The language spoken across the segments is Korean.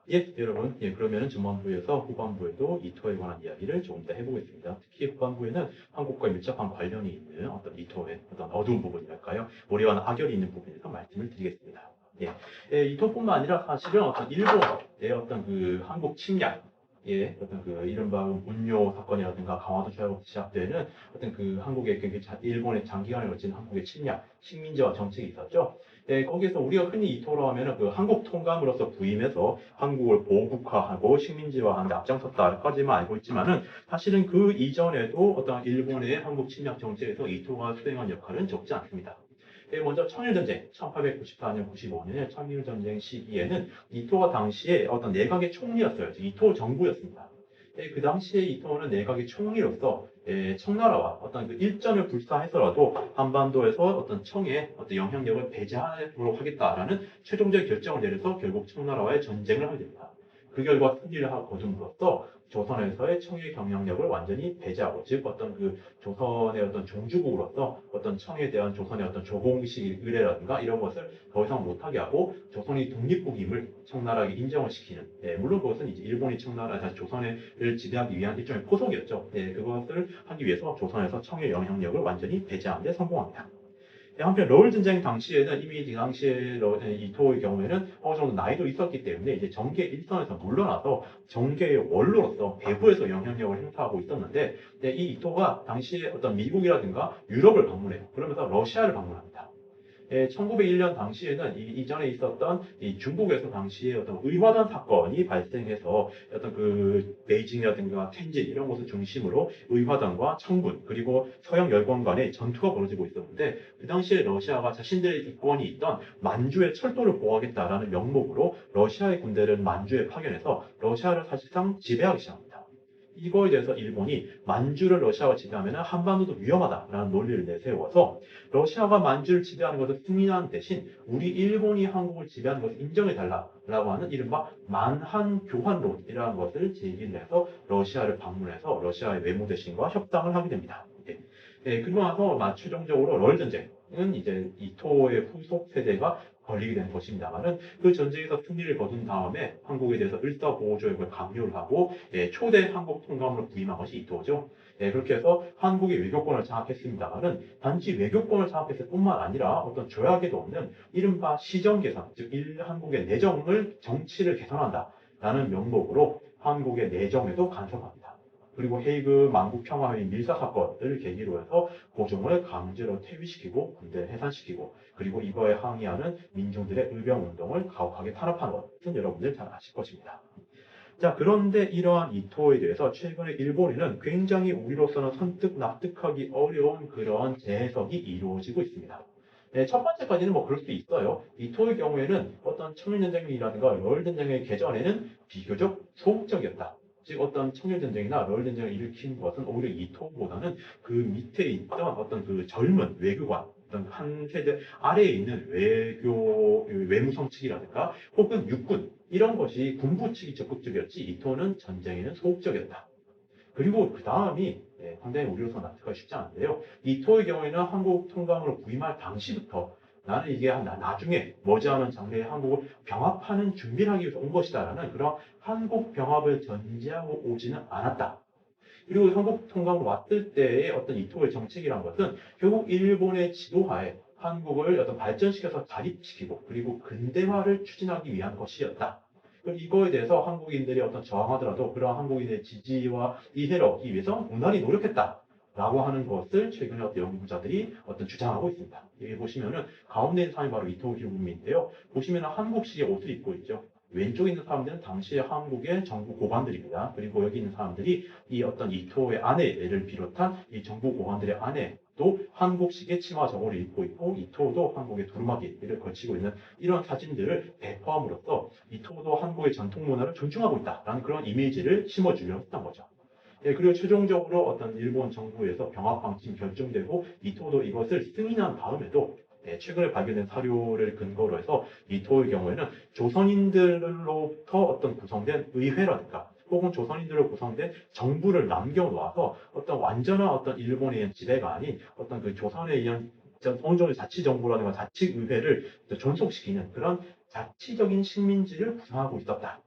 예, 여러분, 그러면은 전반부에서 후반부에도 이토에 관한 이야기를 조금 더 해보겠습니다. 특히 후반부에는 한국과 밀접한 관련이 있는 어떤 이토의 어떤 어두운 부분이랄까요? 우리와는 악연이 있는 부분에서 말씀을 드리겠습니다. 이토뿐만 아니라 사실은 어떤 일본의 어떤 그 한국 침략, 어떤 그 이른바 운요 사건이라든가 강화도 조약으로 시작되는 어떤 그 한국의 일본의 장기간에 걸친 한국의 침략, 식민지화 정책이 있었죠. 거기에서 우리가 흔히 이토로 하면은 그 한국 통감으로서 부임해서 한국을 보국화하고 식민지화하는 데 앞장섰다까지만 알고 있지만은 사실은 그 이전에도 어떤 일본의 한국 침략 정책에서 이토가 수행한 역할은 적지 않습니다. 먼저 청일전쟁, 1894년, 95년의 청일전쟁 시기에는 이토가 당시에 어떤 내각의 총리였어요. 이토 정부였습니다. 그 당시에 이토는 내각의 총리로서 청나라와 어떤 그 일전을 불사해서라도 한반도에서 어떤 청의 어떤 영향력을 배제하도록 하겠다라는 최종적 결정을 내려서 결국 청나라와의 전쟁을 하게 됩니다. 그 결과 승리를 거둠으로써 조선에서의 청의 경영력을 완전히 배제하고, 즉 어떤 그 조선의 어떤 종주국으로서 어떤 청에 대한 조선의 어떤 조공식 의례라든가 이런 것을 더 이상 못하게 하고 조선이 독립국임을 청나라에게 인정을 시키는, 물론 그것은 이제 일본이 청나라, 조선을 지배하기 위한 일종의 포석이었죠. 그것을 하기 위해서 조선에서 청의 영향력을 완전히 배제하는 데 성공합니다. 한편 러일 전쟁 당시에는 이미 그 당시에 이토의 경우에는 어느 정도 나이도 있었기 때문에 이제 정계 일선에서 물러나서 정계의 원로로서 배후에서 영향력을 행사하고 있었는데, 이 이토가 당시에 어떤 미국이라든가 유럽을 방문해요. 그러면서 러시아를 방문합니다. 1901년 당시에는 이전에 있었던 이 중국에서 당시에 어떤 의화단 사건이 발생해서 어떤 그 베이징이라든가 텐진 이런 곳을 중심으로 의화단과 청군 그리고 서양 열권 간의 전투가 벌어지고 있었는데, 그 당시에 러시아가 자신들의 이권이 있던 만주의 철도를 보호하겠다라는 명목으로 러시아의 군대를 만주에 파견해서 러시아를 사실상 지배하기 시작합니다. 이거에 대해서 일본이 만주를 러시아가 지배하면 한반도도 위험하다라는 논리를 내세워서 러시아가 만주를 지배하는 것을 승인하는 대신 우리 일본이 한국을 지배하는 것을 인정해달라라고 하는 이른바 만한교환론이라는 것을 제기를 해서 러시아를 방문해서 러시아의 외무대신과 협상을 하게 됩니다. 그리고 나서 최종적으로 러일 전쟁은 이제 이토의 후속 세대가 걸리게 된 것입니다만은, 그 전쟁에서 승리를 거둔 다음에 한국에 대해서 을사보호조약을 강요를 하고 초대 한국 통감으로 부임한 것이 이토죠. 그렇게 해서 한국의 외교권을 장악했습니다만은, 단지 외교권을 장악했을 뿐만 아니라 어떤 조약에도 없는 이른바 시정 개선, 즉 한국의 내정을 정치를 개선한다라는 명목으로 한국의 내정에도 간섭합니다. 그리고 헤이그 만국 평화회의 밀사 사건을 계기로 해서 고종을 강제로 퇴위시키고 군대를 해산시키고, 그리고 이거에 항의하는 민중들의 의병운동을 가혹하게 탄압한 것은 여러분들 잘 아실 것입니다. 자, 그런데 이러한 이토에 대해서 최근에 일본에는 굉장히 우리로서는 선뜻 납득하기 어려운 그런 재해석이 이루어지고 있습니다. 첫 번째까지는 뭐 그럴 수 있어요. 이토의 경우에는 어떤 청일전쟁이라든가 러일전쟁의 개전에는 비교적 소극적이었다. 즉 어떤 청일전쟁이나 러일전쟁을 일으킨 것은 오히려 이토보다는 그 밑에 있던 어떤 그 젊은 외교관, 어떤 한 세대 아래에 있는 외무성 측이라든가 혹은 육군 이런 것이 군부 측이 적극적이었지 이토는 전쟁에는 소극적이었다. 그리고 그 다음이 상당히 우리로서 납득하기 쉽지 않은데요. 이토의 경우에는 한국 통감으로 부임할 당시부터 나는 이게 나중에 머지않은 장래에 한국을 병합하는 준비를 하기 위해서 온 것이다라는 그런 한국 병합을 전제하고 오지는 않았다. 그리고 한국 통감으로 왔을 때의 어떤 이토의 정책이란 것은 결국 일본의 지도하에 한국을 어떤 발전시켜서 자립시키고 그리고 근대화를 추진하기 위한 것이었다. 이거에 대해서 한국인들이 어떤 저항하더라도 그러한 한국인의 지지와 이해를 얻기 위해서 무난히 노력했다라고 하는 것을 최근에 어떤 연구자들이 어떤 주장하고 있습니다. 여기 보시면은 가운데 있는 사람이 바로 이토 히로부미인데요. 보시면은 한국식의 옷을 입고 있죠. 왼쪽에 있는 사람들은 당시의 한국의 정부 고관들입니다. 그리고 여기 있는 사람들이 이 어떤 이토의 아내를 비롯한 이 정부 고관들의 아내도 한국식의 치마 저고를 입고 있고, 이토도 한국의 두루마기를 걸치고 있는 이런 사진들을 배포함으로써 이토도 한국의 전통 문화를 존중하고 있다라는 그런 이미지를 심어주려 했던 거죠. 그리고 최종적으로 어떤 일본 정부에서 병합 방침이 결정되고 이토도 이것을 승인한 다음에도 최근에 발견된 사료를 근거로 해서 이토의 경우에는 조선인들로부터 어떤 구성된 의회라든가 혹은 조선인들로 구성된 정부를 남겨놓아서 어떤 완전한 어떤 일본의 지배가 아닌 어떤 그 조선에 의한 어느 정도 자치정부라든가 자치의회를 존속시키는 그런 자치적인 식민지를 구성하고 있었다.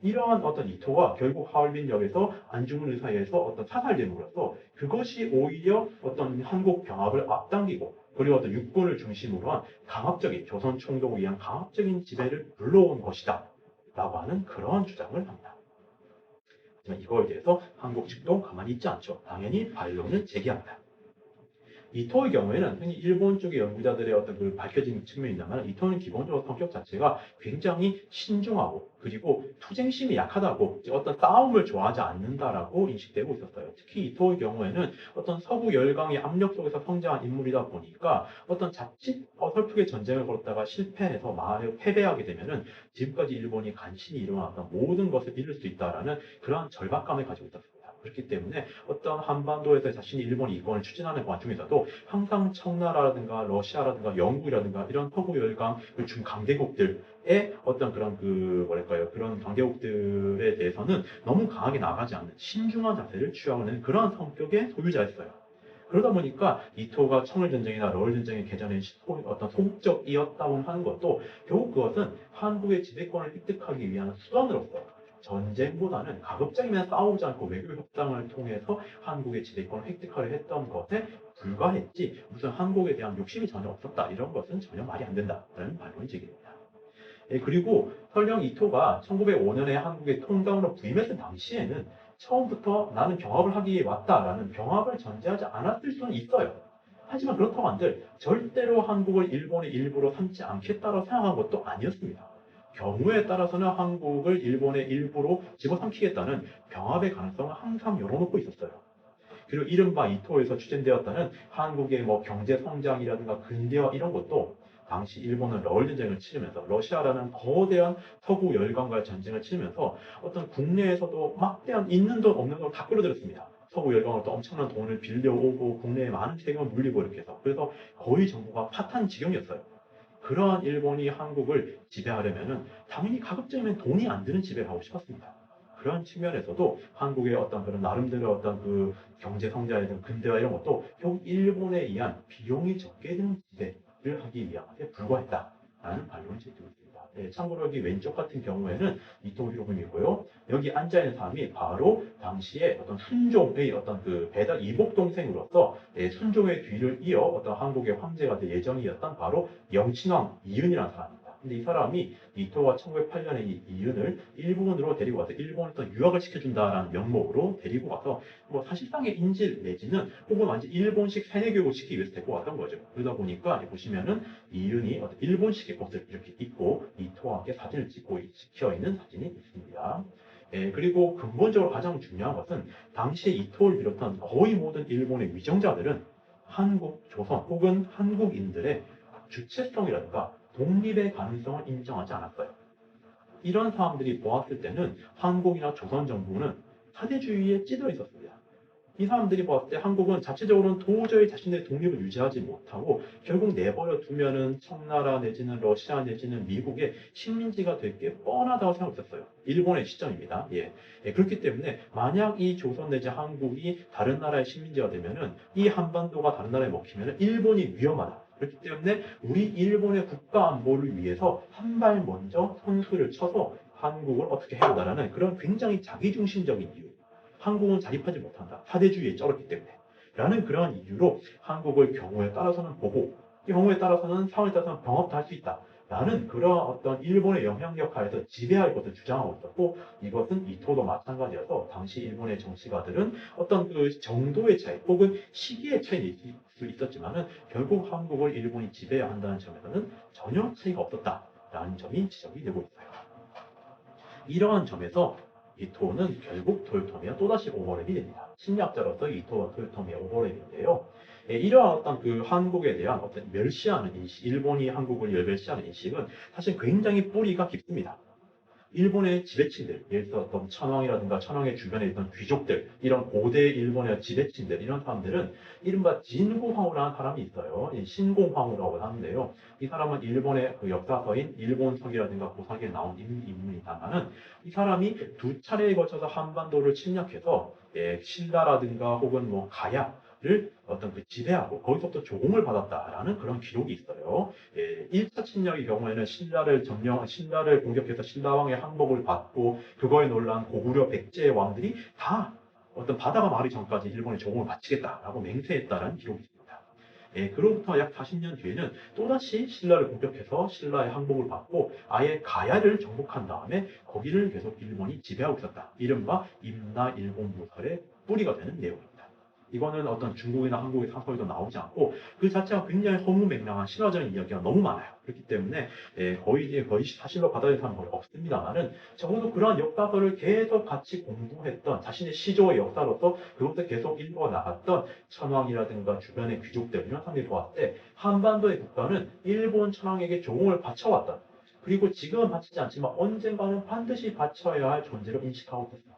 이러한 어떤 이토가 결국 하얼빈역에서 안중근 의사에서 어떤 사살됨으로써 그것이 오히려 어떤 한국 병합을 앞당기고 그리고 어떤 육군을 중심으로 한 강압적인 조선 총독을 위한 강압적인 지배를 불러온 것이다 라고 하는 그러한 주장을 합니다. 하지만 이거에 대해서 한국 측도 가만히 있지 않죠. 당연히 반론을 제기합니다. 이토의 경우에는 흔히 일본 쪽의 연구자들의 어떤 그 밝혀진 측면이 있다면 이토는 기본적으로 성격 자체가 굉장히 신중하고 그리고 투쟁심이 약하다고 어떤 싸움을 좋아하지 않는다라고 인식되고 있었어요. 특히 이토의 경우에는 어떤 서구 열강의 압력 속에서 성장한 인물이다 보니까 어떤 자칫 어설프게 전쟁을 걸었다가 실패해서 패배하게 되면은 지금까지 일본이 간신히 일어났던 모든 것을 잃을 수 있다라는 그러한 절박감을 가지고 있었습니다. 그렇기 때문에 어떤 한반도에서 자신이 일본이 이권을 추진하는 와중에서도 항상 청나라라든가 러시아라든가 영국이라든가 이런 서구 열강을 준 강대국들의 어떤 그런 그런 강대국들에 대해서는 너무 강하게 나가지 않는 신중한 자세를 취하는 그러한 성격의 소유자였어요. 그러다 보니까 이토가 청일전쟁이나 러일전쟁의 개전에 어떤 소극적이었다고 하는 것도 결국 그것은 한국의 지배권을 획득하기 위한 수단으로서 전쟁보다는 가급적이면 싸우지 않고 외교 협상을 통해서 한국의 지배권을 획득하려 했던 것에 불과했지 무슨 한국에 대한 욕심이 전혀 없었다 이런 것은 전혀 말이 안 된다라는 반론이 제기됩니다. 그리고 설령 이토가 1905년에 한국의 통감으로 부임했을 당시에는 처음부터 나는 병합을 하기 위해 왔다라는 병합을 전제하지 않았을 수는 있어요. 하지만 그렇다고 한들 절대로 한국을 일본의 일부로 삼지 않겠다고 생각한 것도 아니었습니다. 경우에 따라서는 한국을 일본의 일부로 집어삼키겠다는 병합의 가능성을 항상 열어놓고 있었어요. 그리고 이른바 이토에서 추진되었다는 한국의 경제 성장이라든가 근대화 이런 것도 당시 일본은 러일전쟁을 치르면서 러시아라는 거대한 서구 열강과의 전쟁을 치르면서 어떤 국내에서도 막대한 있는 돈 없는 돈 다 끌어들였습니다. 서구 열강으로 또 엄청난 돈을 빌려오고 국내에 많은 세금을 물리고 이렇게 해서 그래서 거의 정부가 파탄 지경이었어요. 그러한 일본이 한국을 지배하려면은 당연히 가급적이면 돈이 안 드는 지배를 하고 싶었습니다. 그런 측면에서도 한국의 어떤 그런 나름대로 어떤 그 경제 성장에 대한 근대화 이런 것도 결국 일본에 의한 비용이 적게 드는 지배를 하기 위함에 불과했다라는 반론을 제기하고 있습니다. 참고로 여기 왼쪽 같은 경우에는 이토 히로부미고요. 여기 앉아 있는 사람이 바로 당시에 어떤 순종의 어떤 그 배달 이복 동생으로서 순종의 뒤를 이어 어떤 한국의 황제가 될 예정이었던 바로 영친왕 이윤이라는 사람입니다. 근데 이 사람이 이토가 1908년에 이윤을 일본으로 데리고 와서 일본에서 유학을 시켜준다라는 명목으로 데리고 와서 사실상의 인질 내지는 혹은 완전 일본식 세뇌교육을 시키기 위해서 데리고 왔던 거죠. 그러다 보니까 보시면은 이윤이 어떤 일본식의 옷을 이렇게 입고 이토와 함께 사진을 찍고 찍혀 있는 사진이 있습니다. 그리고 근본적으로 가장 중요한 것은 당시에 이토를 비롯한 거의 모든 일본의 위정자들은 한국, 조선 혹은 한국인들의 주체성이라든가 독립의 가능성을 인정하지 않았어요. 이런 사람들이 보았을 때는 한국이나 조선 정부는 사대주의에 찌들어 있었습니다. 이 사람들이 보았을 때 한국은 자체적으로는 도저히 자신의 독립을 유지하지 못하고 결국 내버려 두면은 청나라 내지는 러시아 내지는 미국의 식민지가 될 게 뻔하다고 생각했었어요. 일본의 시점입니다. 그렇기 때문에 만약 이 조선 내지 한국이 다른 나라의 식민지가 되면은 이 한반도가 다른 나라에 먹히면은 일본이 위험하다. 그렇기 때문에 우리 일본의 국가 안보를 위해서 한 발 먼저 선수를 쳐서 한국을 어떻게 해보다라는 그런 굉장히 자기중심적인 이유. 한국은 자립하지 못한다. 사대주의에 쩔었기 때문에. 라는 그러한 이유로 한국을 경우에 따라서는 보고, 경우에 따라서는 상황에 따라서는 병합도 할 수 있다. 라는 그러한 어떤 일본의 영향력 하에서 지배할 것을 주장하고 있었고, 이것은 이토도 마찬가지여서 당시 일본의 정치가들은 어떤 그 정도의 차이 혹은 시기의 차이는 있을 수 있었지만은 결국 한국을 일본이 지배해야 한다는 점에서는 전혀 차이가 없었다라는 점이 지적이 되고 있어요. 이러한 점에서 이토는 결국 도요토미와 또다시 오버랩이 됩니다. 침략자로서 이토와 도요토미의 오버랩인데요. 이러한 어떤 그 한국에 대한 어떤 멸시하는 인식, 일본이 한국을 멸시하는 인식은 사실 굉장히 뿌리가 깊습니다. 일본의 지배층들, 예를 들어 어떤 천황이라든가 천황의 주변에 있던 귀족들, 이런 고대 일본의 지배층들, 이런 사람들은 이른바 진구황후라는 사람이 있어요. 신공황후라고 하는데요. 이 사람은 일본의 그 역사서인 일본서기라든가 고사기에 나온 인물이다만은 이 사람이 두 차례에 걸쳐서 한반도를 침략해서 신라라든가 혹은 가야 이토를 어떤 그 지배하고 거기서부터 조공을 받았다라는 그런 기록이 있어요. 1차 침략의 경우에는 신라를 공격해서 신라왕의 항복을 받고 그거에 놀란 고구려 백제 왕들이 다 어떤 바다가 마르기 전까지 일본의 조공을 바치겠다라고 맹세했다라는 기록이 있습니다. 그로부터 약 40년 뒤에는 또다시 신라를 공격해서 신라의 항복을 받고 아예 가야를 정복한 다음에 거기를 계속 일본이 지배하고 있었다. 이른바 임나일본무설의 뿌리가 되는 내용입니다. 이거는 어떤 중국이나 한국의 사설에도 나오지 않고 그 자체가 굉장히 허무맹랑한 신화적인 이야기가 너무 많아요. 그렇기 때문에 거의 사실로 받아들일 사람은 거의 없습니다만은 적어도 그러한 역사서를 계속 같이 공부했던 자신의 시조의 역사로서 그것을 계속 읽어 나갔던 천황이라든가 주변의 귀족들 이런 사람들이 보았을 때 한반도의 국가는 일본 천황에게 조공을 바쳐왔던 그리고 지금은 바치지 않지만 언젠가는 반드시 바쳐야 할 존재로 인식하고 있습니다.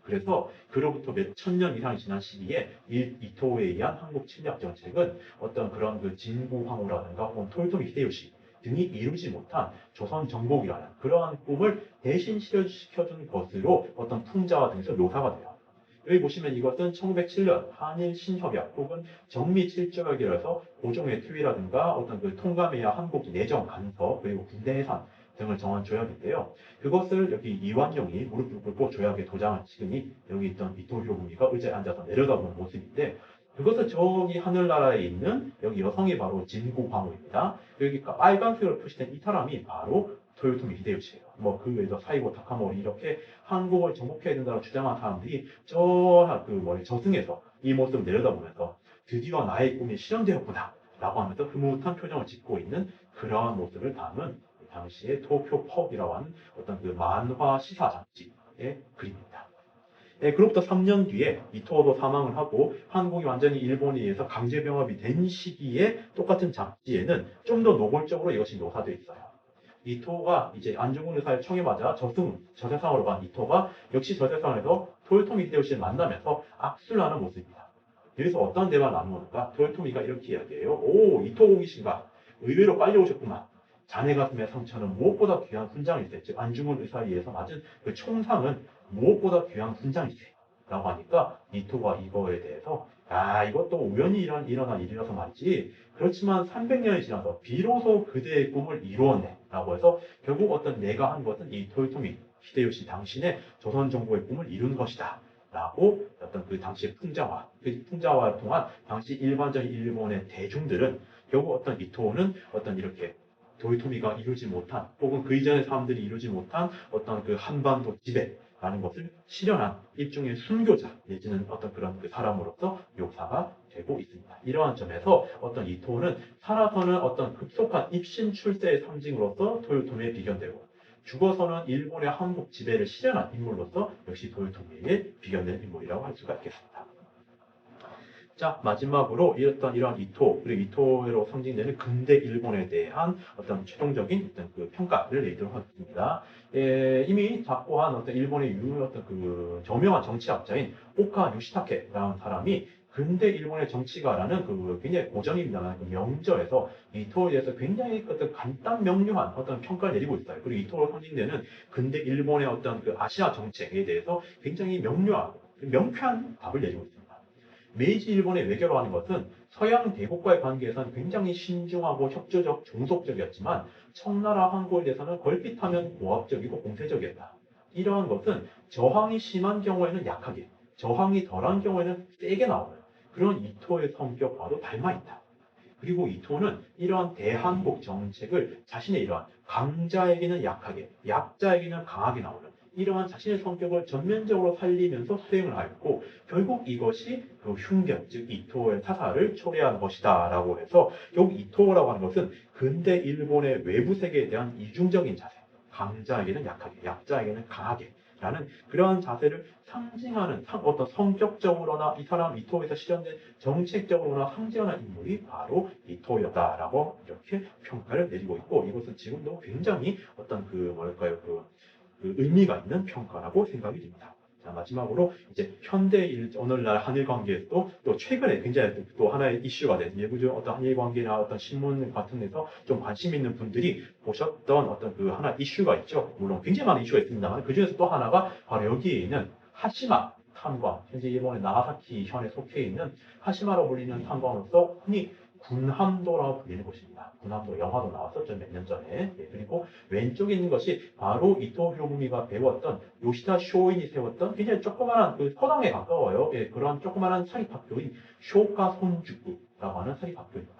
그래서 그로부터 몇 천 년 이상이 지난 시기에 이토에 의한 한국 침략 정책은 어떤 그런 그 진구황후라든가 혹은 토요토미 히데요시 등이 이루지 못한 조선 정복이라는 그러한 꿈을 대신 실현시켜준 것으로 어떤 풍자와 등에서 묘사가 돼요. 여기 보시면 이것은 1907년 한일 신협약 혹은 정미 7조약이라 해서 고종의 퇴위라든가 어떤 그 통감해야 한국 내정 간섭 그리고 군대 해산 등을 정한 조약인데요. 그것을 여기 이완용이 무릎을 꿇고 조약에 도장을 찍으니 여기 있던 이토요구미가 의자에 앉아서 내려다보는 모습인데 그것은 저기 하늘나라에 있는 여기 여성이 바로 진구황후입니다. 여기 빨간색으로 표시된 이 사람이 바로 토요토미 히데요시예요. 뭐 그 외에도 사이고 타카모리 이렇게 한국을 정복해야 된다고 주장한 사람들이 저승에서 이 모습을 내려다보면서 드디어 나의 꿈이 실현되었구나 라고 하면서 흐뭇한 표정을 짓고 있는 그러한 모습을 담은 당시의 도쿄 펍이라고 하는 어떤 그 만화 시사 잡지의 그림입니다. 그로부터 3년 뒤에 이토도 사망을 하고 한국이 완전히 일본에 의해서 강제 병합이 된 시기에 똑같은 잡지에는 좀 더 노골적으로 이것이 묘사되어 있어요. 이토가 이제 안중근 의사의 청에 맞아 저세상으로 간 이토가 역시 저세상에서 토요토미 히데요시를 만나면서 악수를 하는 모습입니다. 여기서 어떤 대화를 나누는가? 토요토미가 이렇게 이야기해요. 오, 이토공이신가? 의외로 빨리 오셨구만. 자네 가슴의 상처는 무엇보다 귀한 훈장일세. 즉 안중근 의사에 의해서 맞은 그 총상은 무엇보다 귀한 훈장일세. 라고 하니까 이토가 이거에 대해서 이것도 우연히 일어난 일이라서 말이지. 그렇지만 300년이 지나서 비로소 그대의 꿈을 이루었네. 라고 해서 결국 어떤 내가 한 것은 이 토요토미 히데요시 당신의 조선 정복의 꿈을 이룬 것이다. 라고 어떤 그 당시의 풍자화를 통한 당시 일반적인 일본의 대중들은 결국 어떤 이토는 어떤 이렇게 도요토미가 이루지 못한 혹은 그 이전의 사람들이 이루지 못한 어떤 그 한반도 지배라는 것을 실현한 일종의 순교자 내지는 어떤 그런 그 사람으로서 묘사가 되고 있습니다. 이러한 점에서 어떤 이토는 살아서는 어떤 급속한 입신 출세의 상징으로서 토요토미에 비견되고 죽어서는 일본의 한국 지배를 실현한 인물로서 역시 토요토미에게 비견되는 인물이라고 할 수가 있겠습니다. 자, 마지막으로 이러한 이토, 그리고 이토로 상징되는 근대 일본에 대한 어떤 최종적인 어떤 그 평가를 내도록 하겠습니다. 이미 작고한 어떤 일본의 어떤 그 저명한 정치학자인 오카 요시타케라는 사람이 근대 일본의 정치가라는 그 굉장히 고전입니다만 그 명저에서 이토에 대해서 굉장히 어떤 간단 명료한 어떤 평가를 내리고 있어요. 그리고 이토로 상징되는 근대 일본의 어떤 그 아시아 정책에 대해서 굉장히 명료하고 명쾌한 답을 내리고 있습니다. 메이지 일본의 외교로 하는 것은 서양 대국과의 관계에서는 굉장히 신중하고 협조적, 종속적이었지만 청나라 항구에 대해서는 걸핏하면 고압적이고 공세적이었다. 이러한 것은 저항이 심한 경우에는 약하게, 저항이 덜한 경우에는 세게 나오는 그런 이토의 성격과도 닮아있다. 그리고 이토는 이러한 대한국 정책을 자신의 이러한 강자에게는 약하게, 약자에게는 강하게 나오는 이러한 자신의 성격을 전면적으로 살리면서 수행을 하였고 결국 이것이 그 흉견, 즉 이토의 사사를 초래한 것이다 라고 해서 결국 이토라고 하는 것은 근대 일본의 외부 세계에 대한 이중적인 자세, 강자에게는 약하게, 약자에게는 강하게 라는 그러한 자세를 상징하는 어떤 성격적으로나 이 사람 이토에서 실현된 정책적으로나 상징하는 인물이 바로 이토였다라고 이렇게 평가를 내리고 있고 이것은 지금도 굉장히 어떤 그 의미가 있는 평가라고 생각이 됩니다. 자, 마지막으로 이제 오늘날 한일 관계에서도 또 최근에 굉장히 또 하나의 이슈가 된 예부적 어떤 한일 관계나 어떤 신문 같은 데서 좀 관심 있는 분들이 보셨던 어떤 그 하나 이슈가 있죠. 물론 굉장히 많은 이슈가 있습니다만 그 중에서 또 하나가 바로 여기에 있는 탄광, 현재 일본의 나가사키 현에 속해 있는 하시마로 불리는 탄광으로서 흔히 군함도라고 불리는 곳입니다. 군함도 영화도 나왔었죠, 몇 년 전에. 예, 그리고 왼쪽에 있는 것이 바로 이토 히로부미가 배웠던 요시다 쇼인이 세웠던 굉장히 조그마한 그 서당에 가까워요. 예, 그런 조그마한 사립학교인 쇼카 손주쿠라고 하는 사립학교입니다.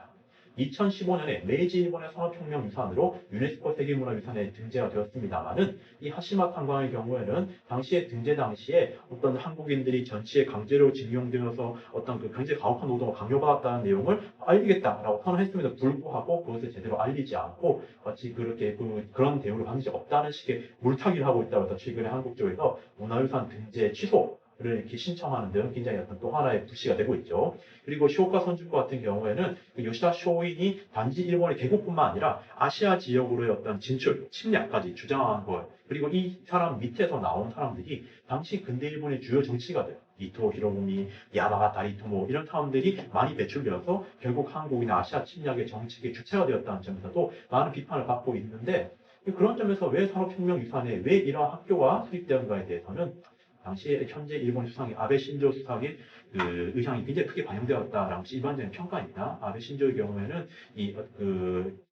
2015년에 메이지 일본의 산업혁명 유산으로 유네스코 세계문화유산에 등재가 되었습니다만은 이 하시마 탄광의 경우에는 당시에 등재 당시에 어떤 한국인들이 전치에 강제로 징용되어서 어떤 그 경제 가혹한 노동을 강요받았다는 내용을 알리겠다라고 선언했음에도 불구하고 그것을 제대로 알리지 않고 마치 그렇게 그런 대우를 받은 적 없다는 식의 물타기를 하고 있다고 해서 최근에 한국 쪽에서 문화유산 등재 취소 를 이렇게 신청하는 데는 굉장히 어떤 또 하나의 불씨가 되고 있죠. 그리고 쇼카 선주쿠 같은 경우에는 그 요시다 쇼인이 단지 일본의 개국뿐만 아니라 아시아 지역으로의 어떤 진출, 침략까지 주장한 것. 그리고 이 사람 밑에서 나온 사람들이 당시 근대 일본의 주요 정치가들, 이토 히로부미, 야마가 다리토모 이런 사람들이 많이 배출되어서 결국 한국이나 아시아 침략의 정책의 주체가 되었다는 점에서도 많은 비판을 받고 있는데 그런 점에서 왜 산업혁명 유산에 왜 이러한 학교가 수립되었는가에 대해서는 당시에 현재 일본 수상이 아베 신조 수상의 그 의향이 굉장히 크게 반영되었다라는 것이 일반적인 평가입니다. 아베 신조의 경우에는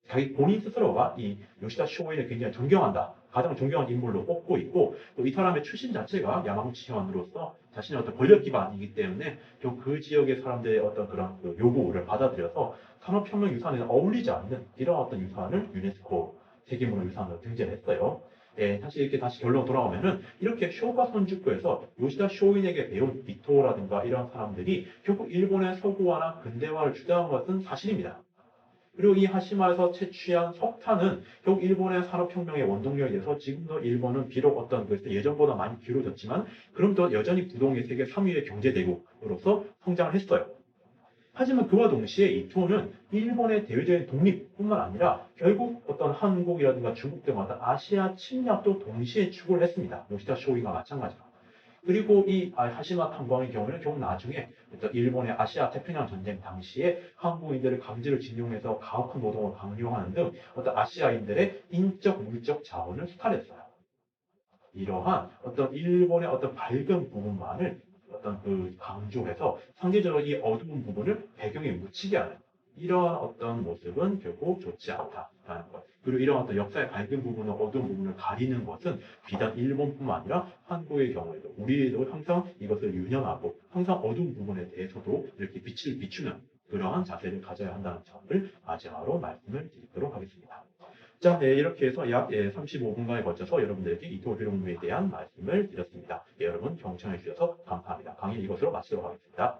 자기 본인 스스로가 이 요시다 쇼인을 굉장히 존경한다. 가장 존경한 인물로 꼽고 있고 또 이 사람의 출신 자체가 야마구치 현으로서 자신의 어떤 권력 기반이기 때문에 좀 그 지역의 사람들의 어떤 그런 그 요구를 받아들여서 산업혁명 유산에 어울리지 않는 이런 어떤 유산을 유네스코 세계문화유산으로 등재를 했어요. 예, 사실 이렇게 다시 결론 돌아오면은 이렇게 쇼가 선주쿠에서 요시다 쇼인에게 배운 이토라든가 이런 사람들이 결국 일본의 서구화나 근대화를 주장한 것은 사실입니다. 그리고 이 하시마에서 채취한 석탄은 결국 일본의 산업혁명의 원동력이 돼서 지금도 일본은 비록 어떤 예전보다 많이 기울어졌지만 그럼도 여전히 부동의 세계 3위의 경제대국으로서 성장을 했어요. 하지만 그와 동시에 이토는 일본의 대외적인 독립뿐만 아니라 결국 어떤 한국이라든가 중국 등마다 아시아 침략도 동시에 추구를 했습니다. 요시다 쇼이가 마찬가지로. 그리고 이 하시마 탄광의 경우는 좀 나중에 일본의 아시아 태평양 전쟁 당시에 한국인들을 강제로 징용해서 가혹한 노동을 강요하는 등 어떤 아시아인들의 인적, 물적 자원을 수탈했어요. 이러한 어떤 일본의 어떤 밝은 부분만을 어떤 그 강조해서 상대적으로 이 어두운 부분을 배경에 묻히게 하는 이러한 어떤 모습은 결국 좋지 않다라는 것. 그리고 이러한 어떤 역사의 밝은 부분과 어두운 부분을 가리는 것은 비단 일본뿐만 아니라 한국의 경우에도 우리도 항상 이것을 유념하고 항상 어두운 부분에 대해서도 이렇게 빛을 비추는 그러한 자세를 가져야 한다는 점을 마지막으로 말씀을 드리도록 하겠습니다. 자, 네, 이렇게 해서 약 35분간에 걸쳐서 여러분들에게 이토 히로부미에 대한 말씀을 드렸습니다. 네, 여러분 경청해 주셔서 감사합니다. 강의 이것으로 마치도록 하겠습니다.